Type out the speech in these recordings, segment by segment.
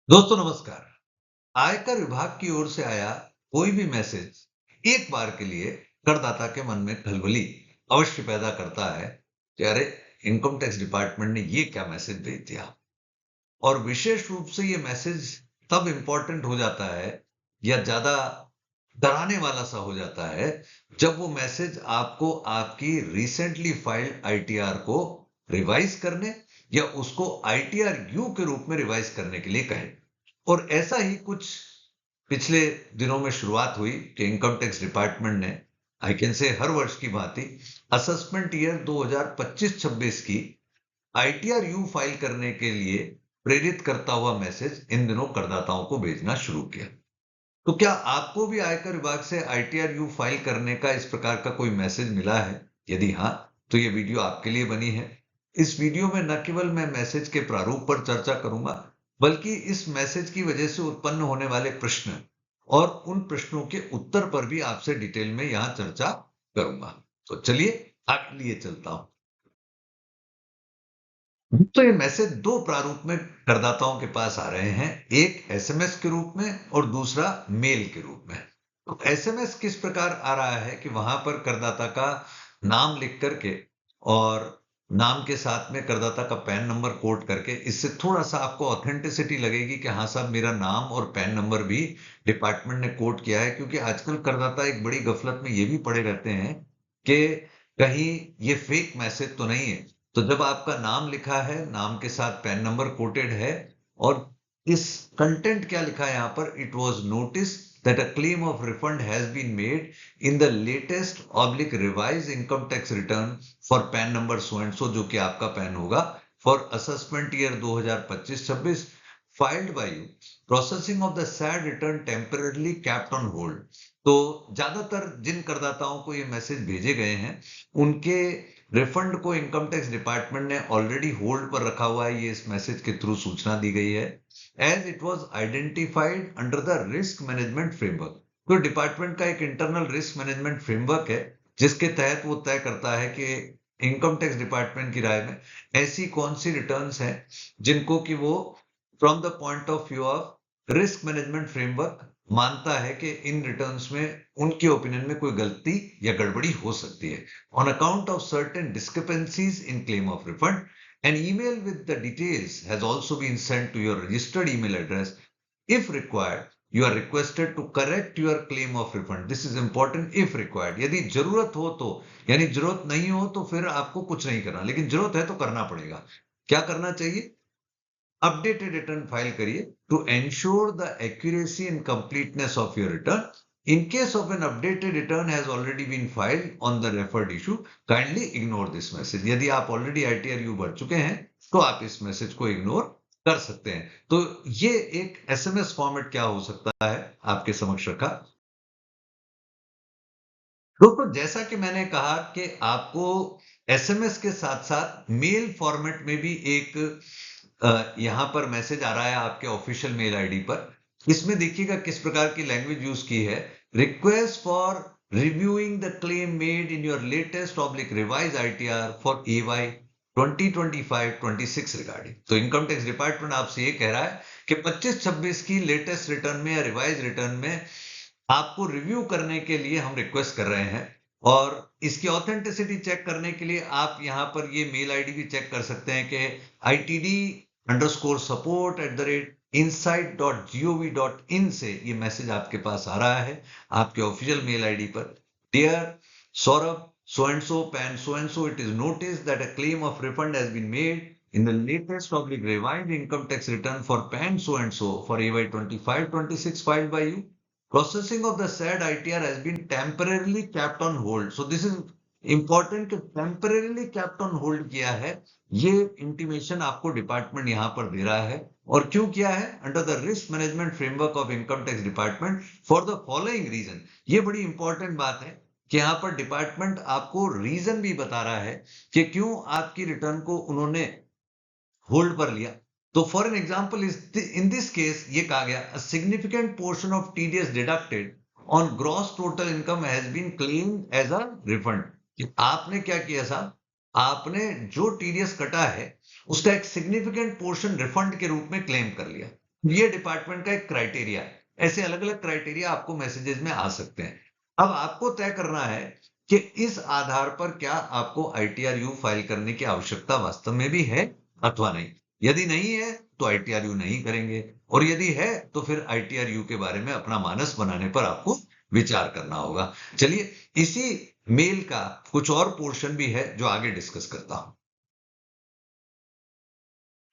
दोस्तों नमस्कार। आयकर विभाग की ओर से आया कोई भी मैसेज एक बार के लिए करदाता के मन में खलबली अवश्य पैदा करता है कि अरे, इनकम टैक्स डिपार्टमेंट ने ये क्या मैसेज भेज दिया। और विशेष रूप से ये मैसेज तब इम्पोर्टेंट हो जाता है या ज्यादा डराने वाला सा हो जाता है जब वो मैसेज आपको आपकी रिसेंटली फाइल्ड आईटीआर को रिवाइज करने या उसको आईटीआर यू के रूप में रिवाइज करने के लिए कहे। और ऐसा ही कुछ पिछले दिनों में शुरुआत हुई कि इनकम टैक्स डिपार्टमेंट ने, आई कैन से हर वर्ष की भांति, असेसमेंट ईयर 2025-26 की आईटीआर यू फाइल करने के लिए प्रेरित करता हुआ मैसेज इन दिनों करदाताओं को भेजना शुरू किया। तो क्या आपको भी आयकर विभाग से आईटीआर यू फाइल करने का इस प्रकार का कोई मैसेज मिला है? यदि हाँ, तो ये वीडियो आपके लिए बनी है। इस वीडियो में न केवल मैं मैसेज के प्रारूप पर चर्चा करूंगा, बल्कि इस मैसेज की वजह से उत्पन्न होने वाले प्रश्न और उन प्रश्नों के उत्तर पर भी आपसे डिटेल में यहां चर्चा करूंगा। तो चलिए आगे लिए चलता हूं। तो ये मैसेज दो प्रारूप में करदाताओं के पास आ रहे हैं, एक एसएमएस के रूप में और दूसरा मेल के रूप में। तो एसएमएस किस प्रकार आ रहा है कि वहां पर करदाता का नाम लिख करके और नाम के साथ में करदाता का पैन नंबर कोड करके, इससे थोड़ा सा आपको ऑथेंटिसिटी लगेगी कि हाँ साहब, मेरा नाम और पैन नंबर भी डिपार्टमेंट ने कोड किया है। क्योंकि आजकल करदाता एक बड़ी गफलत में ये भी पड़े रहते हैं कि कहीं ये फेक मैसेज तो नहीं है। तो जब आपका नाम लिखा है, नाम के साथ पैन नंबर कोटेड है और इस कंटेंट क्या लिखा है यहां पर, it was notice that a claim of refund has been made in the latest oblique revise income tax return for PAN number so and so, जो कि आपका पैन होगा, for assessment year 2025-26 filed by you, processing of the said return temporarily kept on hold. तो ज्यादातर जिन करदाताओं को ये message भेजे गए हैं, उनके रिफंड को इनकम टैक्स डिपार्टमेंट ने ऑलरेडी होल्ड पर रखा हुआ है। ये इस मैसेज के थ्रू सूचना दी गई है, as it was identified under the risk management framework. तो डिपार्टमेंट का एक इंटरनल रिस्क मैनेजमेंट फ्रेमवर्क है, जिसके तहत वो तय करता है कि इनकम टैक्स डिपार्टमेंट की राय में ऐसी कौन सी रिटर्न्स हैं जिनको कि वो from the point of view of risk management framework मानता है कि इन रिटर्न्स में उनके ओपिनियन में कोई गलती या गड़बड़ी हो सकती है। On account of certain discrepancies in claim of refund, an email with the details has also been sent to your registered email address. If required, you are requested to correct your claim of refund. This is important. If required, यदि जरूरत हो तो, यानी जरूरत नहीं हो तो फिर आपको कुछ नहीं करना, लेकिन जरूरत है तो करना पड़ेगा। क्या करना चाहिए? अपडेटेड रिटर्न फाइल करिए to ensure the accuracy and completeness of your return. In case of an updated return has already been filed on the referred issue, kindly ignore this message. यदि आप ऑलरेडी आईटीआर भर चुके हैं तो आप इस message को इग्नोर कर सकते हैं। तो ये एक एसएमएस फॉर्मेट क्या हो सकता है आपके समक्ष रखा। दोस्तों, जैसा कि मैंने कहा कि आपको एसएमएस के साथ साथ मेल फॉर्मेट में भी एक यहां पर मैसेज आ रहा है आपके ऑफिशियल मेल आईडी पर। इसमें देखिएगा किस प्रकार की लैंग्वेज यूज की है। Request for reviewing the claim made in your latest oblique revise ITR for AY 2025-26 regarding. तो इनकम टैक्स डिपार्टमेंट आपसे ये कह रहा है कि 25-26 की लेटेस्ट रिटर्न में या रिवाइज रिटर्न में आपको रिव्यू करने के लिए हम रिक्वेस्ट कर रहे हैं। और इसकी ऑथेंटिसिटी चेक करने के लिए आप यहां पर ये मेल आईडी भी चेक कर सकते हैं कि itd_support@insight.gov.in से ये मैसेज आपके पास आ रहा है आपके ऑफिशियल मेल आईडी पर। Dear Saurabh, so and so, pan so and so, it is noticed that a claim of refund has been made in the latest public revised income tax return for pan so and so for AY 25-26 filed by you. Processing of the said ITR has been temporarily kept on hold. So this is important कि temporarily kept on hold किया है। ये intimation आपको department यहां पर दे रहा है। और क्यों किया है? Under the risk management framework of income tax department for the following reason. ये बड़ी इंपॉर्टेंट बात है कि यहां पर डिपार्टमेंट आपको रीजन भी बता रहा है कि क्यों आपकी रिटर्न को उन्होंने होल्ड पर लिया। तो for an example, in this case ये कहा गया, a significant portion of TDS deducted on gross total income has been claimed as a refund. आपने क्या किया साहब? आपने जो टीडीएस कटा है उसका एक सिग्निफिकेंट पोर्शन रिफंड के रूप में क्लेम कर लिया। ये डिपार्टमेंट का एक क्राइटेरिया है। ऐसे अलग-अलग क्राइटेरिया आपको मैसेजेस में आ सकते हैं। अब आपको तय करना है कि इस आधार पर क्या आपको आईटीआरयू फाइल करने की आवश्यकता वास्तव में भी है अथवा नहीं। यदि नहीं है, तो आईटीआरयू नहीं करेंगे और यदि है, तो फिर आईटीआरयू के बारे में अपना मानस बनाने पर आपको विचार करना होगा। चलिए, इसी मेल का कुछ और पोर्शन भी है जो आगे डिस्कस करता हूं।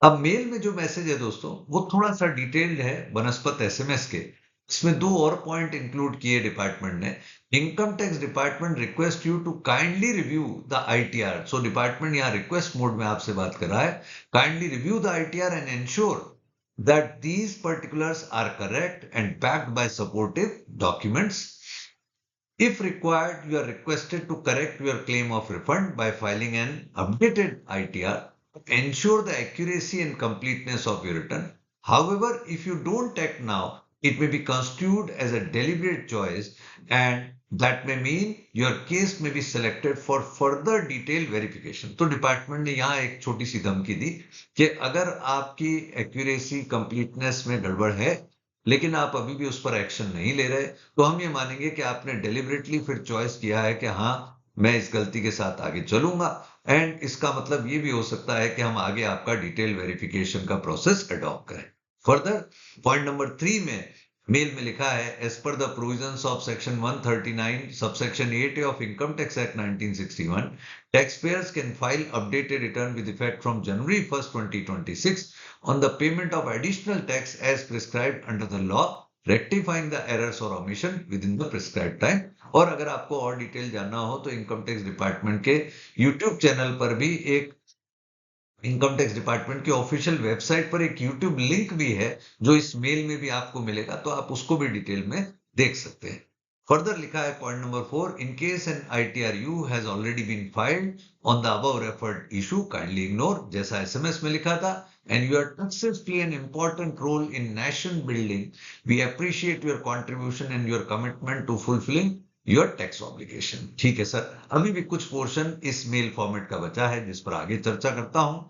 अब मेल में जो मैसेज है दोस्तों, वो थोड़ा सा डिटेल्ड है बनस्पत एसएमएस के। इसमें दो और पॉइंट इंक्लूड किए डिपार्टमेंट ने। Income tax department request you to kindly review the ITR. So department यहाँ रिक्वेस्ट मोड में आपसे बात कर रहा है। Kindly review the ITR and ensure that these particulars are correct and backed by supportive documents. If required, you are requested to correct your claim of refund by filing an updated ITR. Ensure the accuracy and completeness of your return. However, if you don't act now, it may be construed as a deliberate choice, and that may mean your case may be selected for further detailed verification. तो department ने यहाँ एक छोटी सी धमकी दी कि अगर आपकी accuracy completeness में गड़बड़ है, लेकिन आप अभी भी उस पर एक्शन नहीं ले रहे, तो हम ये मानेंगे कि आपने डेलिबरेटली फिर चॉइस किया है कि हाँ, मैं इस गलती के साथ आगे चलूंगा। एंड इसका मतलब ये भी हो सकता है कि हम आगे आपका डिटेल वेरिफिकेशन का प्रोसेस अडॉप्ट करें। फर्दर पॉइंट नंबर 3 में मेल में लिखा है, as per the provisions of section 139 subsection 8A of income tax act 1961, taxpayers can file updated return with effect from January 1st, 2026 on the payment of additional tax as prescribed under the law, rectifying the errors or omission within the prescribed time. और अगर आपको और detail जानना हो तो income tax department के YouTube channel पर भी एक इनकम टैक्स डिपार्टमेंट की ऑफिशियल वेबसाइट पर एक यूट्यूब लिंक भी है जो इस मेल में भी आपको मिलेगा, तो आप उसको भी डिटेल में देख सकते हैं। फर्दर लिखा है point number 4, in case an ITRU has already been filed on the above referred issue, kindly ignore, जैसा एसएमएस में लिखा था, and your taxes play an important role in nation building. We appreciate your contribution and your commitment to fulfilling your tax obligation. ठीक है sir, अभी भी कुछ portion इस मेल फॉर्मेट का बचा है जिस पर आगे चर्चा करता हूं।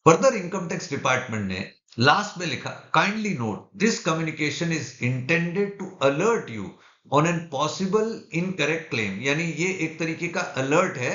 फर्दर इनकम टैक्स डिपार्टमेंट ने लास्ट में लिखा, kindly note this communication is intended to alert you on an possible incorrect claim. यानी ये एक तरीके का अलर्ट है,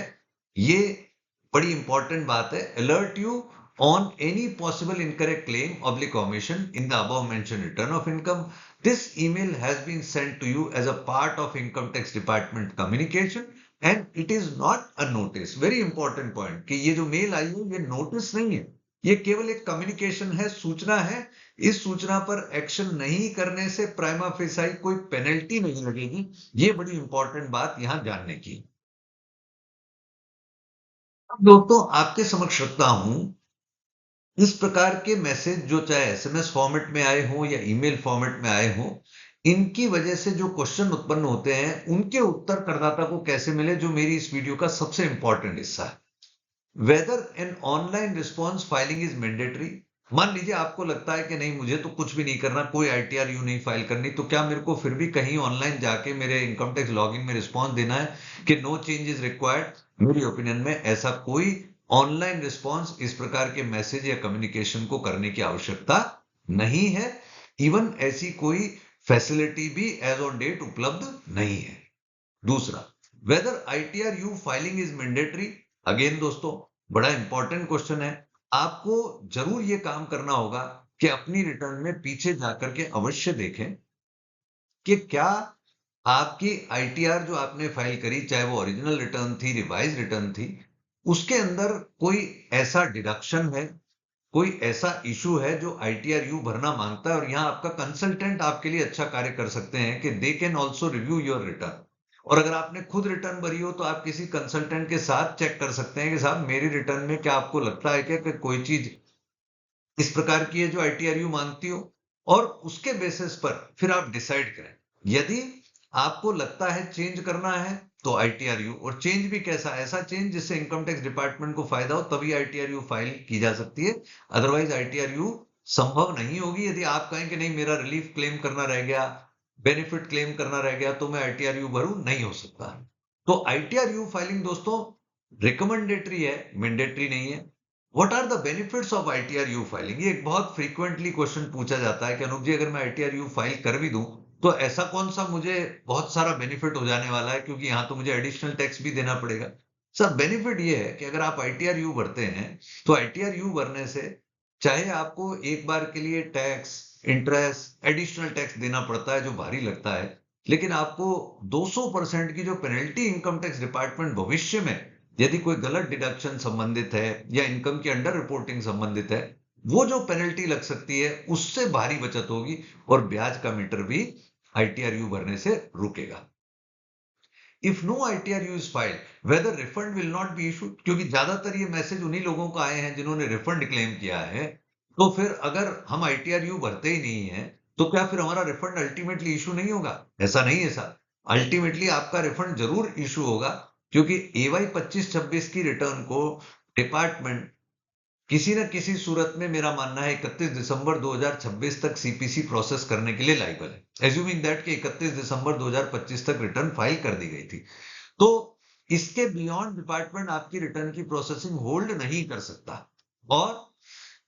ये बड़ी इंपॉर्टेंट बात है, alert you on any possible incorrect claim oblique omission in the above mentioned return of income. This email has been sent to you as a part of income tax department communication and it is not a notice. Very important point कि ये जो mail आई है ये notice नहीं है, ये केवल एक कम्युनिकेशन है, सूचना है। इस सूचना पर एक्शन नहीं करने से प्राइमा फेसाई कोई पेनल्टी नहीं लगेगी। ये बड़ी इंपॉर्टेंट बात यहां जानने की। अब दोस्तों आपके समक्ष रखता हूं इस प्रकार के मैसेज जो चाहे एसएमएस फॉर्मेट में आए हों या ईमेल फॉर्मेट में आए हों, इनकी वजह से जो क्वेश्चन उत्पन्न होते हैं उनके उत्तर करदाता को कैसे मिले, जो मेरी इस वीडियो का सबसे इंपॉर्टेंट हिस्सा है। Whether an online response filing is mandatory. मान लीजिए आपको लगता है कि नहीं, मुझे तो कुछ भी नहीं करना, कोई आईटीआरयू नहीं फाइल करनी, तो क्या मेरे को फिर भी कहीं ऑनलाइन जाके मेरे इनकम टैक्स लॉगिन में रिस्पॉन्स देना है कि नो चेंज इज रिक्वायर्ड? मेरी ओपिनियन में ऐसा कोई ऑनलाइन रिस्पॉन्स इस प्रकार के मैसेज या कम्युनिकेशन को करने की आवश्यकता नहीं है। इवन ऐसी कोई फैसिलिटी भी एज ऑन डेट उपलब्ध नहीं है। दूसरा, whether ITRU filing is mandatory. Again दोस्तों बड़ा इंपॉर्टेंट क्वेश्चन है। आपको जरूर ये काम करना होगा कि अपनी रिटर्न में पीछे जाकर के अवश्य देखें कि क्या आपकी आईटीआर जो आपने फाइल करी, चाहे वो ओरिजिनल रिटर्न थी, रिवाइज रिटर्न थी, उसके अंदर कोई ऐसा डिडक्शन है, कोई ऐसा इशू है जो आईटीआरयू भरना मांगता है। और यहाँ आपका कंसल्टेंट आपके लिए अच्छा कार्य कर सकते हैं कि they can also review your return. और अगर आपने खुद रिटर्न भरी हो तो आप किसी कंसल्टेंट के साथ चेक कर सकते हैं कि साहब मेरी रिटर्न में क्या आपको लगता है क्या कि कोई चीज इस प्रकार की है जो आईटीआरयू मांगती हो, और उसके बेसिस पर फिर आप डिसाइड करें। यदि आपको लगता है चेंज करना है तो आईटीआरयू, और चेंज भी कैसा, ऐसा चेंज जिससे इनकम टैक्स डिपार्टमेंट को फायदा हो, तभी आईटीआरयू फाइल की जा सकती है। अदरवाइज आईटीआरयू संभव नहीं होगी। यदि आप कहें कि नहीं मेरा रिलीफ क्लेम करना रह गया, बेनिफिट क्लेम करना रह गया, तो मैं आईटीआरयू भरूं, नहीं हो सकता। तो आईटीआरयू फाइलिंग दोस्तों रिकमेंडेटरी है, मैंडेटरी नहीं है। What are the benefits of ITR U filing? ये एक बहुत फ्रीक्वेंटली क्वेश्चन पूछा जाता है कि अनूप जी, अगर मैं आईटीआर-यू फाइल कर भी दूं तो ऐसा कौन सा मुझे बहुत सारा बेनिफिट हो जाने वाला है, क्योंकि यहाँ तो मुझे एडिशनल टैक्स भी देना पड़ेगा। सर, बेनिफिट ये है कि अगर आप आईटीआर-यू भरते हैं तो आईटीआर-यू भरने से चाहे आपको एक बार के लिए टैक्स, इंटरेस्ट, एडिशनल टैक्स देना पड़ता है जो भारी लगता है, लेकिन आपको 200% की जो पेनल्टी इनकम टैक्स डिपार्टमेंट भविष्य में यदि कोई गलत डिडक्शन संबंधित है या इनकम की अंडर रिपोर्टिंग संबंधित है, वो जो पेनल्टी लग सकती है उससे भारी बचत होगी और ब्याज का मीटर भी आईटीआर-यू भरने से रुकेगा। If no ITR U is filed, whether refund will not be issued, क्योंकि ज्यादातर ये मैसेज उन्हीं लोगों को आए हैं जिन्होंने रिफंड क्लेम किया है। तो फिर अगर हम आईटीआर-यू भरते ही नहीं है तो क्या फिर हमारा रिफंड अल्टीमेटली इशू नहीं होगा? ऐसा नहीं है सर। अल्टीमेटली आपका रिफंड जरूर इशू होगा, क्योंकि एवाई 25-26 की रिटर्न को डिपार्टमेंट किसी न किसी सूरत में, मेरा मानना है 31 दिसंबर 2026 तक सीपीसी प्रोसेस करने के लिए लायबल है, एज्यूमिंग दैट कि 31 दिसंबर 2025 तक रिटर्न फाइल कर दी गई थी। तो इसके बियॉन्ड डिपार्टमेंट आपकी रिटर्न की प्रोसेसिंग होल्ड नहीं कर सकता। और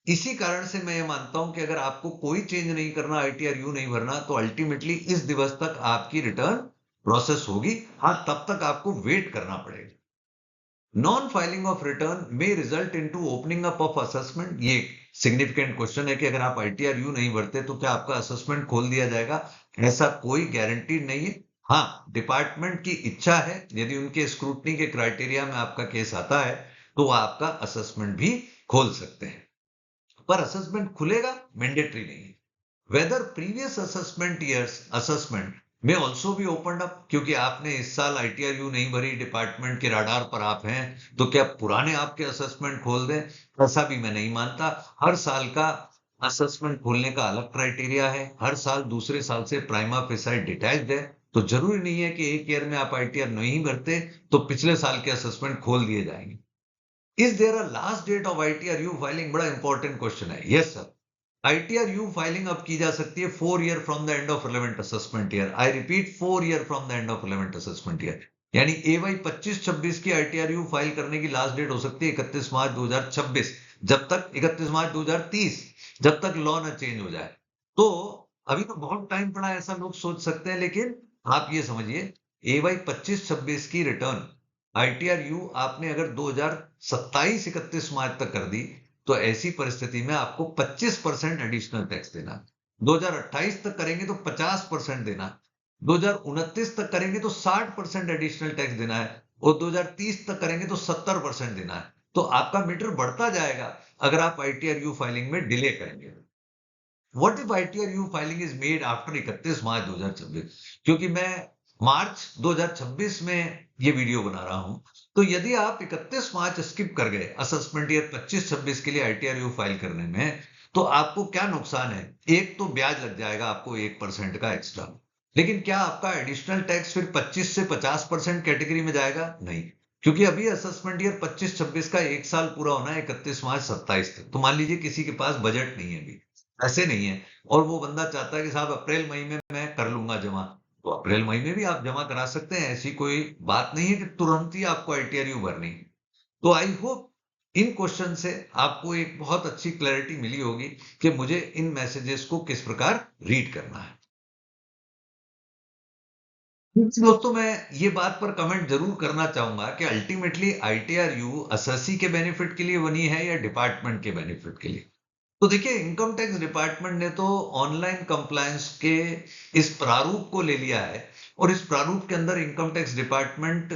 इसी कारण से मैं ये मानता हूं कि अगर आपको कोई चेंज नहीं करना, आईटीआर-यू नहीं भरना, तो अल्टीमेटली इस दिवस तक आपकी रिटर्न प्रोसेस होगी। हाँ, तब तक आपको वेट करना पड़ेगा। नॉन फाइलिंग ऑफ रिटर्न में result into opening up of assessment. ये सिग्निफिकेंट क्वेश्चन है कि अगर आप आईटीआर-यू नहीं भरते तो क्या आपका असेसमेंट खोल दिया जाएगा? ऐसा कोई गारंटी नहीं है। हाँ, डिपार्टमेंट की इच्छा है, यदि उनके स्क्रूटनी के क्राइटेरिया में आपका केस आता है तो वो आपका असेसमेंट भी खोल सकते हैं, पर असेसमेंट खुलेगा मैंडेटरी नहीं है। Whether previous assessment years assessment में ऑल्सो भी ओपन अप, क्योंकि आपने इस साल आईटीआर-यू नहीं भरी, डिपार्टमेंट के राडार पर आप हैं, तो क्या पुराने आपके असेसमेंट खोल दें? ऐसा भी मैं नहीं मानता। हर साल का असेसमेंट खोलने का अलग क्राइटेरिया है, हर साल दूसरे साल से प्राइमा फेसाई डिटैच्ड है, तो जरूरी नहीं है कि एक ईयर में आप आईटीआर नहीं भरते तो पिछले साल के असेसमेंट खोल दिए जाएंगे। Is there a last date of ITR U filing? बड़ा इंपॉर्टेंट क्वेश्चन है। यस सर, आईटीआर-यू फाइलिंग अब की जा सकती है 4 year from the end of relevant assessment year. I repeat, 4 year from the end of relevant assessment year. यानी AY 25-26 की ITR-you file करने की लास्ट डेट हो सकती है 31 मार्च 2026, जब तक 31 मार्च 2030, जब तक लॉ न चेंज हो जाए। तो अभी तो बहुत टाइम पड़ा है, ऐसा लोग सोच सकते हैं, लेकिन आप ये समझिए, एवाई 25-26 की रिटर्न आईटीआर-यू आपने अगर 2027-31 मार्च तक कर दी तो ऐसी परिस्थिति में आपको 25% एडिशनल टैक्स देना है। 2028 तक करेंगे तो 50% देना है। 2029 तक करेंगे तो 60% एडिशनल टैक्स देना है और 2030 तक करेंगे तो 70% देना है। तो आपका मीटर बढ़ता जाएगा अगर आप आईटीआर-यू फाइलिंग में डिले करेंगे। What if ITR-you filing is made after 31 मार्च 2026? क्योंकि मैं मार्च 2026 में ये वीडियो बना रहा हूं, तो यदि आप 31 मार्च स्किप कर गए असेसमेंट ईयर 25-26 के लिए आईटीआर-यू फाइल करने में, तो आपको क्या नुकसान है? एक तो ब्याज लग जाएगा आपको 1% का एक्स्ट्रा, लेकिन क्या आपका एडिशनल टैक्स फिर 25 से 50% कैटेगरी में जाएगा? नहीं, क्योंकि अभी असेसमेंट ईयर 25-26 का एक साल पूरा होना है 31 मार्च 27 तक। तो मान लीजिए किसी के पास बजट नहीं है अभी, ऐसे नहीं है, और वो बंदा चाहता है कि साहब अप्रैल मई में मैं कर लूंगा जमा, तो अप्रैल मई में भी आप जमा करा सकते हैं। ऐसी कोई बात नहीं है कि तुरंत ही आपको आईटीआर-यू भरनी है। तो आई होप इन क्वेश्चन से आपको एक बहुत अच्छी क्लैरिटी मिली होगी कि मुझे इन मैसेजेस को किस प्रकार रीड करना है। दोस्तों, मैं ये बात पर कमेंट जरूर करना चाहूंगा कि अल्टीमेटली आईटीआर-यू असेसी के बेनिफिट के लिए बनी है या डिपार्टमेंट के बेनिफिट के लिए? तो देखिए, इनकम टैक्स डिपार्टमेंट ने तो ऑनलाइन कंप्लायंस के इस प्रारूप को ले लिया है और इस प्रारूप के अंदर इनकम टैक्स डिपार्टमेंट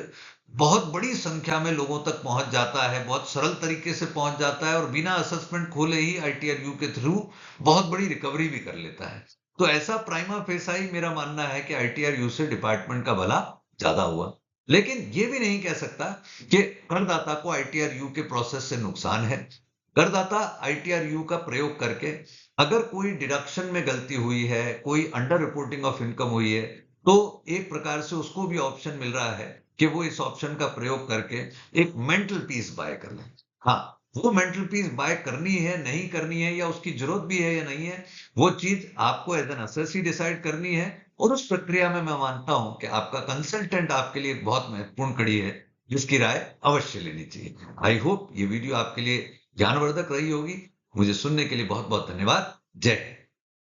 बहुत बड़ी संख्या में लोगों तक पहुंच जाता है, बहुत सरल तरीके से पहुंच जाता है और बिना असेसमेंट खोले ही आईटीआर-यू के थ्रू बहुत बड़ी रिकवरी भी कर लेता है। तो ऐसा प्राइमा फेसाई मेरा मानना है कि आईटीआर-यू से डिपार्टमेंट का भला ज्यादा हुआ। लेकिन ये भी नहीं कह सकता कि करदाता को आईटीआर-यू के प्रोसेस से नुकसान है। करदाता आईटीआर-यू का प्रयोग करके अगर कोई डिडक्शन में गलती हुई है, कोई अंडर रिपोर्टिंग ऑफ इनकम हुई है, तो एक प्रकार से उसको भी ऑप्शन मिल रहा है कि वो इस ऑप्शन का प्रयोग करके एक मेंटल पीस बाय कर ले। हाँ, वो मेंटल पीस बाय करनी है, नहीं करनी है, या उसकी जरूरत भी है या नहीं है, वो चीज आपको एज एन असेसी डिसाइड करनी है। और उस प्रक्रिया में मैं मानता हूं कि आपका कंसल्टेंट आपके लिए एक बहुत महत्वपूर्ण कड़ी है, जिसकी राय अवश्य लेनी चाहिए। आई होप ये वीडियो आपके लिए ज्ञानवर्धक रही होगी। मुझे सुनने के लिए बहुत बहुत धन्यवाद। जय हिंद।